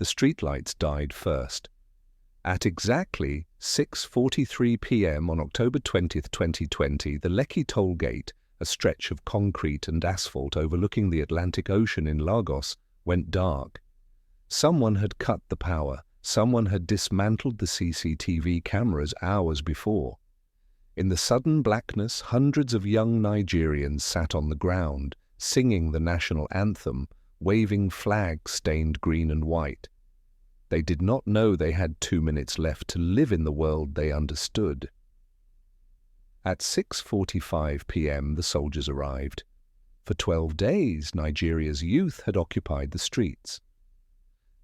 the streetlights died first. At exactly 6:43 p.m. on October 20, 2020, the Lekki Toll Gate, a stretch of concrete and asphalt overlooking the Atlantic Ocean in Lagos, went dark. Someone had cut the power. Someone had dismantled the CCTV cameras hours before. In the sudden blackness, hundreds of young Nigerians sat on the ground, singing the national anthem, waving flags stained green and white. They did not know they had 2 minutes left to live in the world they understood. At 6:45 p.m. the soldiers arrived. For 12 days, Nigeria's youth had occupied the streets.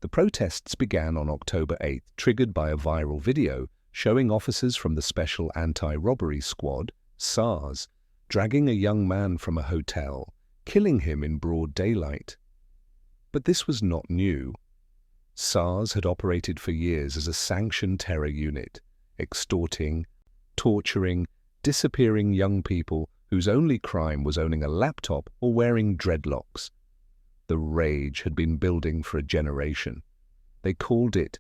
The protests began on October 8, triggered by a viral video showing officers from the Special Anti-Robbery Squad, SARS, dragging a young man from a hotel, killing him in broad daylight. But this was not new. SARS had operated for years as a sanctioned terror unit, extorting, torturing, disappearing young people whose only crime was owning a laptop or wearing dreadlocks. The rage had been building for a generation. They called it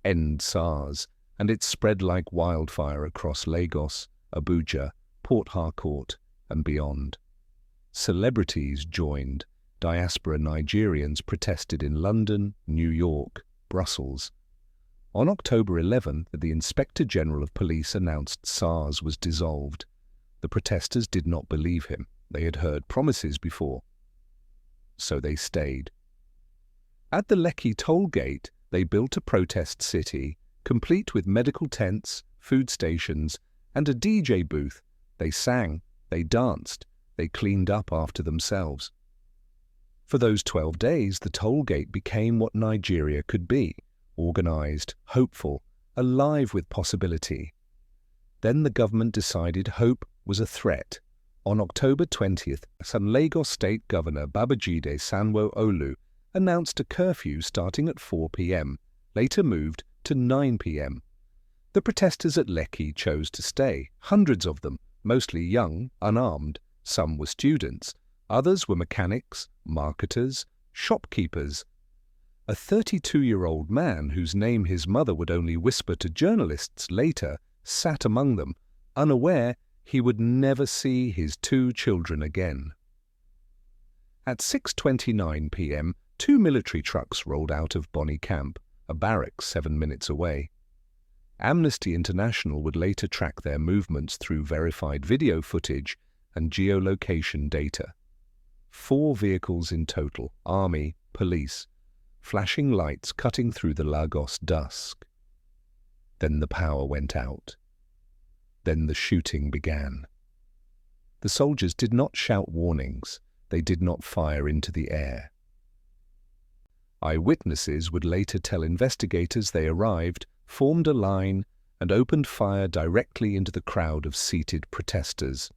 End SARS, and it spread like wildfire across Lagos, Abuja, Port Harcourt, and beyond. Celebrities joined. Diaspora Nigerians protested in London, New York, Brussels. On October 11, the Inspector General of Police announced SARS was dissolved. The protesters did not believe him. They had heard promises before. So they stayed. At the Lekki Toll Gate, they built a protest city, complete with medical tents, food stations, and a DJ booth. They sang, they danced, they cleaned up after themselves. For those 12 days, the toll gate became what Nigeria could be, organized, hopeful, alive with possibility. Then the government decided hope was a threat. On October 20th, Lagos State Governor Babajide Sanwo-Olu announced a curfew starting at 4 p.m., later moved to 9 p.m. The protesters at Lekki chose to stay, hundreds of them, mostly young, unarmed. Some were students, others were mechanics, marketers, shopkeepers. A 32-year-old man, whose name his mother would only whisper to journalists later, sat among them, unaware he would never see his 2 children again. At 6:29 p.m., 2 military trucks rolled out of Bonny Camp, a barracks 7 minutes away. Amnesty International would later track their movements through verified video footage and geolocation data. 4 vehicles in total, army, police, flashing lights cutting through the Lagos dusk. Then the power went out. Then the shooting began. The soldiers did not shout warnings. They did not fire into the air. Eyewitnesses would later tell investigators they arrived, formed a line, and opened fire directly into the crowd of seated protesters.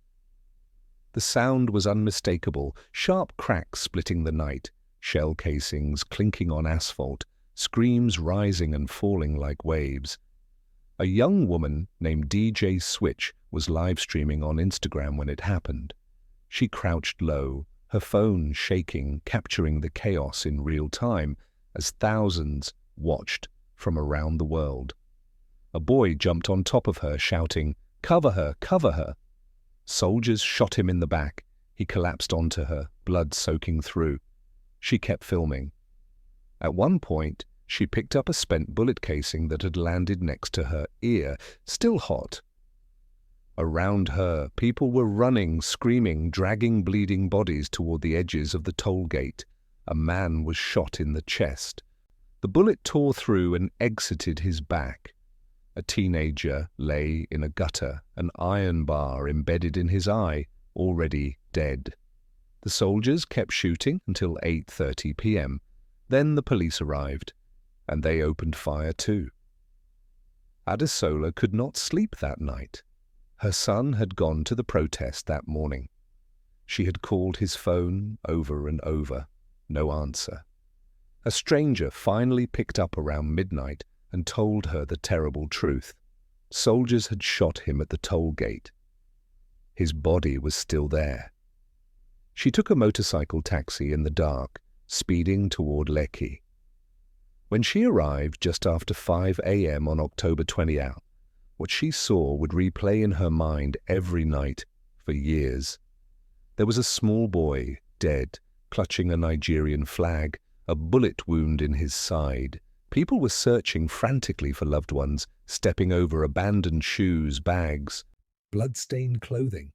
The sound was unmistakable, sharp cracks splitting the night, shell casings clinking on asphalt, screams rising and falling like waves. A young woman named DJ Switch was live-streaming on Instagram when it happened. She crouched low, her phone shaking, capturing the chaos in real time as thousands watched from around the world. A boy jumped on top of her, shouting, "Cover her, cover her!" Soldiers shot him in the back. He collapsed onto her, blood soaking through. She kept filming. At one point, she picked up a spent bullet casing that had landed next to her ear, still hot. Around her, people were running, screaming, dragging bleeding bodies toward the edges of the toll gate. A man was shot in the chest. The bullet tore through and exited his back. A teenager lay in a gutter, an iron bar embedded in his eye, already dead. The soldiers kept shooting until 8:30 p.m. Then the police arrived, and they opened fire too. Adesola could not sleep that night. Her son had gone to the protest that morning. She had called his phone over and over. No answer. A stranger finally picked up around midnight and told her the terrible truth. Soldiers had shot him at the toll gate. His body was still there. She took a motorcycle taxi in the dark, speeding toward Lekki. When she arrived just after 5 a.m. on October 20th, what she saw would replay in her mind every night for years. There was a small boy, dead, clutching a Nigerian flag, a bullet wound in his side. People were searching frantically for loved ones, stepping over abandoned shoes, bags, blood-stained clothing.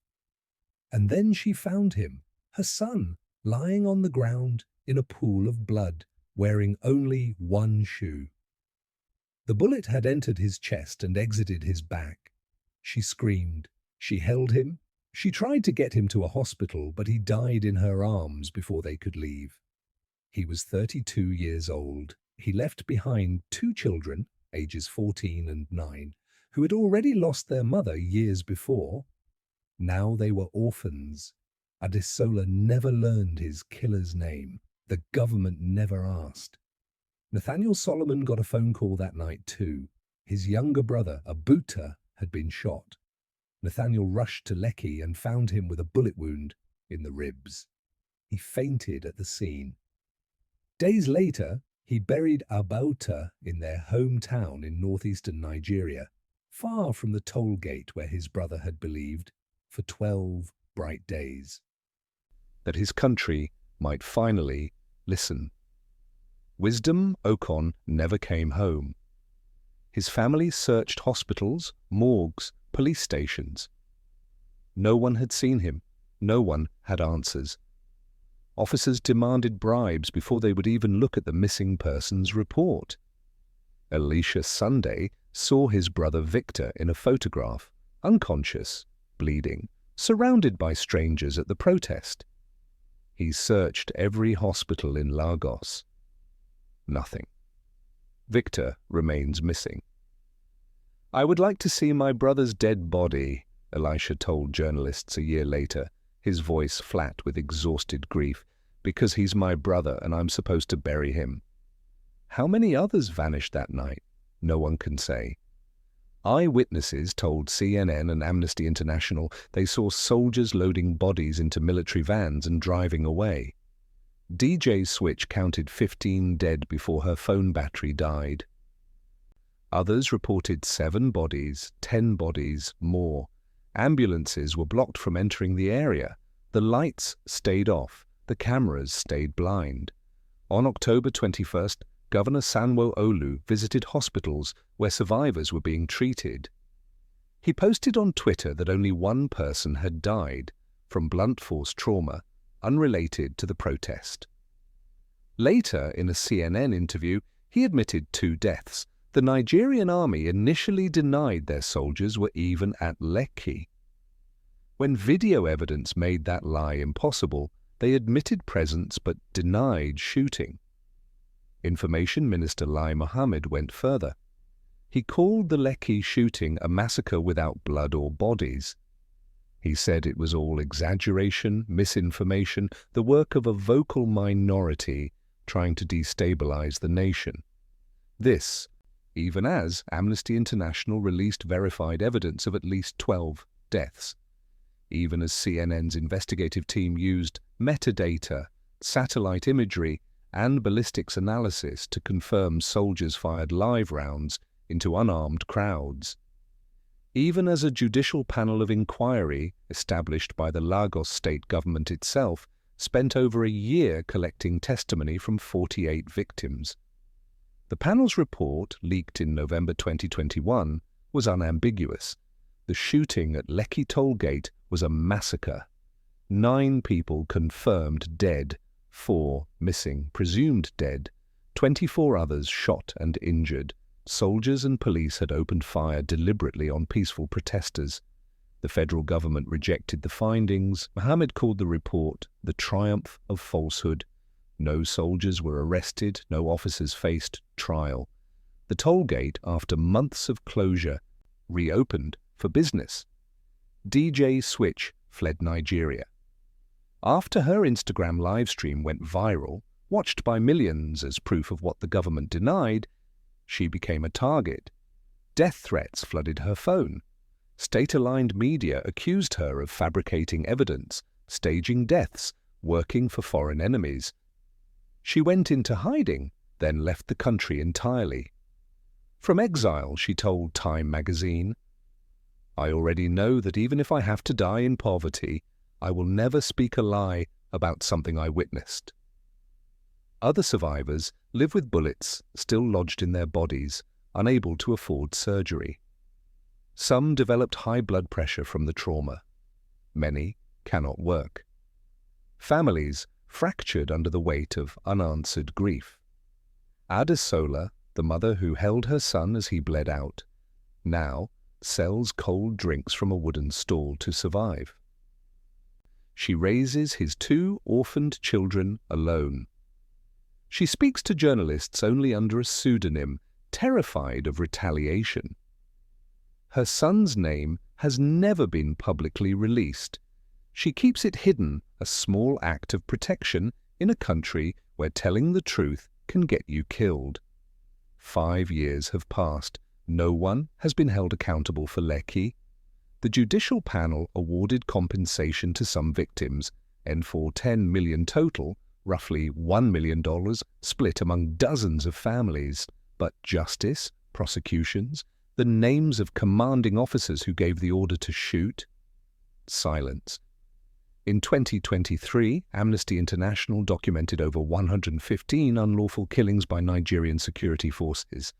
And then she found him, her son, lying on the ground in a pool of blood, wearing only one shoe. The bullet had entered his chest and exited his back. She screamed. She held him. She tried to get him to a hospital, but he died in her arms before they could leave. He was 32 years old. He left behind 2 children, ages 14 and 9, who had already lost their mother years before. Now they were orphans. Adesola never learned his killer's name. The government never asked. Nathaniel Solomon got a phone call that night too. His younger brother, Abuta, had been shot. Nathaniel rushed to Lekki and found him with a bullet wound in the ribs. He fainted at the scene. Days later, he buried Abuta in their hometown in northeastern Nigeria, far from the toll gate where his brother had believed for 12 bright days. That his country might finally listen. Wisdom Okon never came home. His family searched hospitals, morgues, police stations. No one had seen him. No one had answers. Officers demanded bribes before they would even look at the missing persons report. Elisha Sunday saw his brother Victor in a photograph, unconscious, bleeding, surrounded by strangers at the protest. He searched every hospital in Lagos. Nothing. Victor remains missing. "I would like to see my brother's dead body," Elisha told journalists a year later, his voice flat with exhausted grief, "because he's my brother and I'm supposed to bury him." How many others vanished that night? No one can say. Eyewitnesses told CNN and Amnesty International they saw soldiers loading bodies into military vans and driving away. DJ Switch counted 15 dead before her phone battery died. Others reported 7 bodies, 10 bodies, more. Ambulances were blocked from entering the area. The lights stayed off. The cameras stayed blind. On October 21st, Governor Sanwo-Olu visited hospitals where survivors were being treated. He posted on Twitter that only one person had died from blunt force trauma unrelated to the protest. Later, in a CNN interview, he admitted 2 deaths. The Nigerian army initially denied their soldiers were even at Lekki. When video evidence made that lie impossible, they admitted presence but denied shooting. Information Minister Lai Mohammed went further. He called the Lekki shooting a massacre without blood or bodies. He said it was all exaggeration, misinformation, the work of a vocal minority trying to destabilize the nation. This, even as Amnesty International released verified evidence of at least 12 deaths. Even as CNN's investigative team used metadata, satellite imagery, and ballistics analysis to confirm soldiers fired live rounds into unarmed crowds. Even as a judicial panel of inquiry, established by the Lagos state government itself, spent over a year collecting testimony from 48 victims. The panel's report, leaked in November 2021, was unambiguous. The shooting at Lekki Toll Gate was a massacre. 9 people confirmed dead, 4 missing, presumed dead, 24 others shot and injured. Soldiers and police had opened fire deliberately on peaceful protesters. The federal government rejected the findings. Mohammed called the report the triumph of falsehood. No soldiers were arrested, no officers faced trial. The toll gate, after months of closure, reopened for business. DJ Switch fled Nigeria. After her Instagram livestream went viral, watched by millions as proof of what the government denied, she became a target. Death threats flooded her phone. State-aligned media accused her of fabricating evidence, staging deaths, working for foreign enemies. She went into hiding. then left the country entirely. From exile, she told Time magazine, "I already know that even if I have to die in poverty, I will never speak a lie about something I witnessed." Other survivors live with bullets still lodged in their bodies, unable to afford surgery. Some developed high blood pressure from the trauma. Many cannot work. Families fractured under the weight of unanswered grief. Adesola, the mother who held her son as he bled out, now sells cold drinks from a wooden stall to survive. She raises his 2 orphaned children alone. She speaks to journalists only under a pseudonym, terrified of retaliation. Her son's name has never been publicly released. She keeps it hidden, a small act of protection in a country where telling the truth can get you killed. 5 years have passed. No one has been held accountable for Lekki. The judicial panel awarded compensation to some victims, and for $10 million total, roughly $1 million split among dozens of families. But justice, prosecutions, the names of commanding officers who gave the order to shoot? Silence. In 2023, Amnesty International documented over 115 unlawful killings by Nigerian security forces.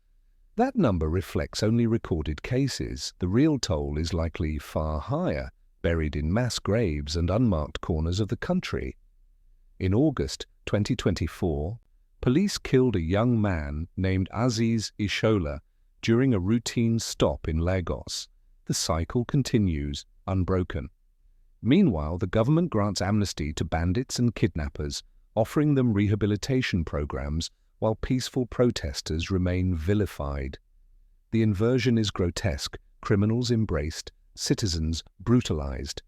That number reflects only recorded cases. The real toll is likely far higher, buried in mass graves and unmarked corners of the country. In August 2024, police killed a young man named Aziz Ishola during a routine stop in Lagos. The cycle continues, unbroken. Meanwhile, the government grants amnesty to bandits and kidnappers, offering them rehabilitation programs while peaceful protesters remain vilified. The inversion is grotesque, criminals embraced, citizens brutalized.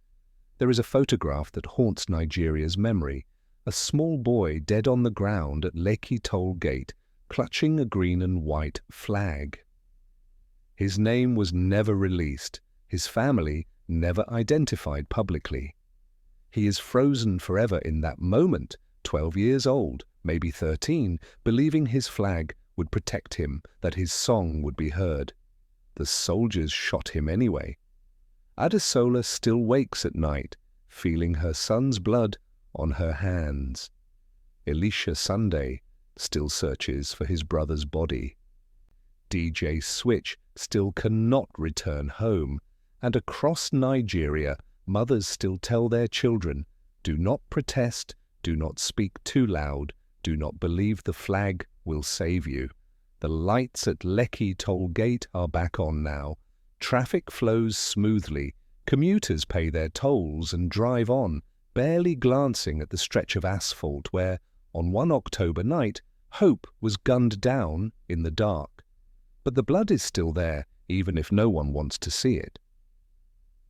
There is a photograph that haunts Nigeria's memory, a small boy dead on the ground at Lekki Toll Gate, clutching a green and white flag. His name was never released, his family never identified publicly. He is frozen forever in that moment, 12 years old, maybe 13, believing his flag would protect him, that his song would be heard. The soldiers shot him anyway. Adesola still wakes at night, feeling her son's blood on her hands. Elisha Sunday still searches for his brother's body. DJ Switch still cannot return home, and across Nigeria, mothers still tell their children, do not protest, do not speak too loud, do not believe the flag will save you. The lights at Lekki Toll Gate are back on now. Traffic flows smoothly. Commuters pay their tolls and drive on, barely glancing at the stretch of asphalt where, on one October night, hope was gunned down in the dark. But the blood is still there, even if no one wants to see it.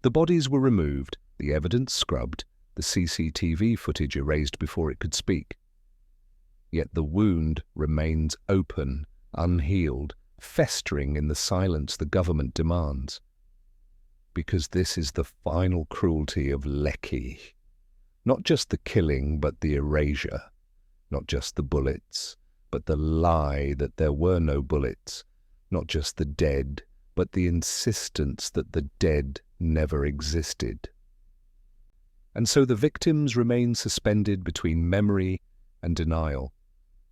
The bodies were removed, the evidence scrubbed, the CCTV footage erased before it could speak. Yet the wound remains open, unhealed, festering in the silence the government demands. Because this is the final cruelty of Lekki. Not just the killing, but the erasure. Not just the bullets, but the lie that there were no bullets. Not just the dead, but the insistence that the dead never existed. And so the victims remain suspended between memory and denial,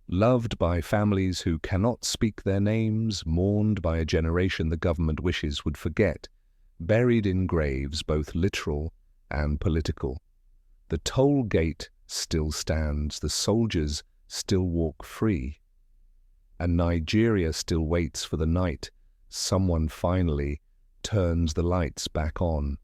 loved by families who cannot speak their names, mourned by a generation the government wishes would forget, buried in graves both literal and political. The toll gate still stands, the soldiers still walk free, and Nigeria still waits for the night someone finally turns the lights back on.